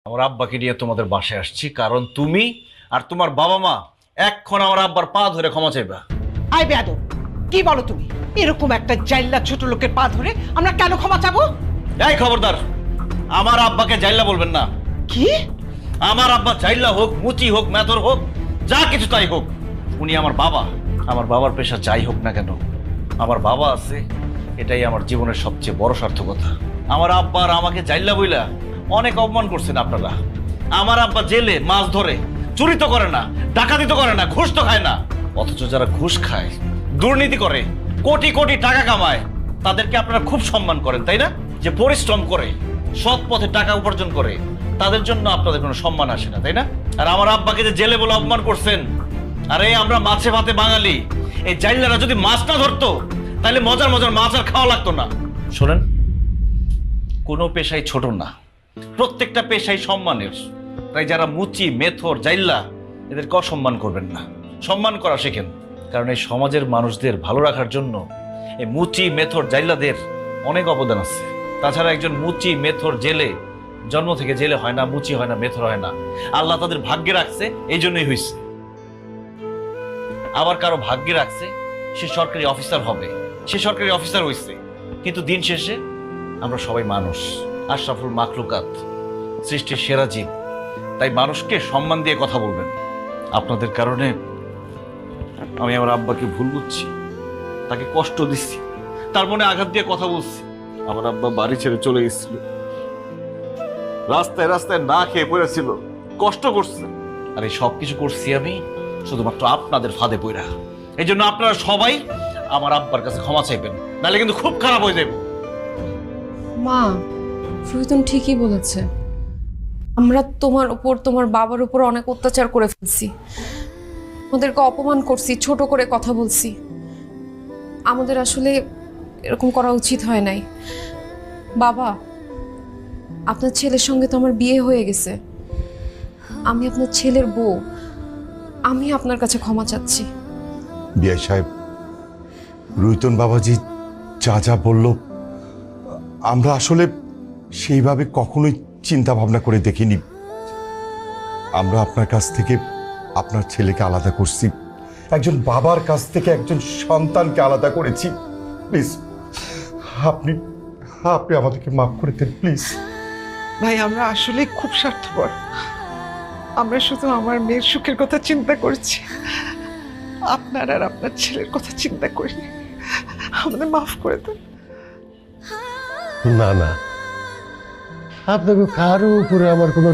আমার আব্বাকে নিয়ে তোমাদের বাসায় আসছি, কারণ তুমি আর তোমার বাবা মা এক্ষণ আমার আব্বার পা ধরে ক্ষমা চাইবা। আই বেয়াদব, কি বলো তুমি? এরকম একটা জাইল্লা ছোট লোকের পা ধরে আমরা কেন ক্ষমা চাবো? এই খবরদার, আমার আব্বাকে জাইল্লা বলবেন না। কি? আমার আব্বা জাইল্লা হোক, মুচি হোক, মেথর হোক, যা কিছু তাই হোক, উনি আমার বাবা। আমার বাবার পেশা যাই হোক না কেন, আমার বাবা আছে, এটাই আমার জীবনের সবচেয়ে বড় সার্থকতা। আমার আব্বা আর আমাকে জাইল্লা বইলা অনেক অপমান করছেন আপনারা। আমার আব্বা জেলে মাছ ধরে, চুরি তো করে না, ডাকাতি তো করে না, ঘুষ তো খায় না, অথচ যারা ঘুষ খায়, দুর্নীতি করে, কোটি কোটি টাকা কামায়, তাদেরকে আপনারা খুব সম্মান করেন, তাই না? যে পরিশ্রম করে সৎ পথে টাকা উপার্জন করে, তাদের জন্য আপনাদের কোনো সম্মান আসে না, তাই না? আর আমার আব্বাকে যে জেলে বলে অপমান করছেন, আরে আমরা মাছে ভাতে বাঙালি, এই জাইল্লারা যদি মাছ না ধরতো তাহলে মজার মজার মাছ আর খাওয়া লাগতো না। শোনেন, কোনো পেশাই ছোট না, প্রত্যেকটা পেশাই সম্মানের। তাই যারা মুচি, মেথর, জাইল্লা, এদেরকে অসম্মান করবেন না, সম্মান করা শেখেন। কারণ এই সমাজের মানুষদের ভালো রাখার জন্য এই মুচি, মেথর, জাইল্লাদের অনেক অবদান আছে। তাছাড়া একজন মুচি, মেথর জেলে জন্ম থেকে জেলে হয় না, মুচি হয় না, মেথর হয় না, আল্লাহ তাদের ভাগ্যে রাখছে, এই জন্যই হয়েছে। আবার কারো ভাগ্যে রাখছে সে সরকারি অফিসার হবে, সে সরকারি অফিসার হয়েছে। কিন্তু দিন শেষে আমরা সবাই মানুষ, আশরাফুল মাখলুকাত, সৃষ্টির সেরা জীব। তাই মানুষকে সম্মান দিয়ে কথা বলবেন। আপনাদের কারণে আমি আমার আব্বাকে ভুল বুঝছি, তাকে কষ্ট দিচ্ছি, তার মনে আঘাত দিয়ে কথা বলছি। আমার আব্বা বাড়ি ছেড়ে চলে গেছিল, রাস্তায় রাস্তায় না খেয়ে পড়েছিল, কষ্ট করছে। আর এই সব কিছু করছি আমি শুধুমাত্র আপনাদের ফাঁদে পড়া। এই জন্য আপনারা সবাই আমার আব্বার কাছে ক্ষমা চাইবেন, নাহলে কিন্তু খুব খারাপ হয়ে যাবে। মা, ফরিদুন ঠিকই বলেছে। আমরা তোমার উপর, তোমার বাবার উপর অনেক অত্যাচার করে ফেলছি, ওদেরকে অপমান করছি, ছোট করে কথা বলছি। আমাদের আসলে এরকম করা উচিত হয় নাই। বাবা, আপনার ছেলের সঙ্গে তো আমার বিয়ে হয়ে গেছে, আমি আপনার ছেলের বউ, আমি আপনার কাছে ক্ষমা চাচ্ছি। বিআই সাহেব, রুইতন বাবাজি যা যা বলল, আমরা আসলে সেইভাবে কখনোই চিন্তা ভাবনা করে দেখিনি। আমরা আপনার কাছ থেকে আপনার ছেলেকে আলাদা করছি, একজন বাবার কাছ থেকে একজন সন্তানকে আলাদা করেছি। প্লিজ আপনি আপনি আমাদেরকে মাফ করে দেন প্লিজ। ভাই, আমরা আসলে খুব স্বার্থপর। আমরা শুধু আমার মেয়ের সুখের কথা চিন্তা করছি, আপনার আর আপনার ছেলের কথা চিন্তা করিনি। আমাদের মাফ করে দেন। না না, আপনাকে কারো উপরে আমার কোনো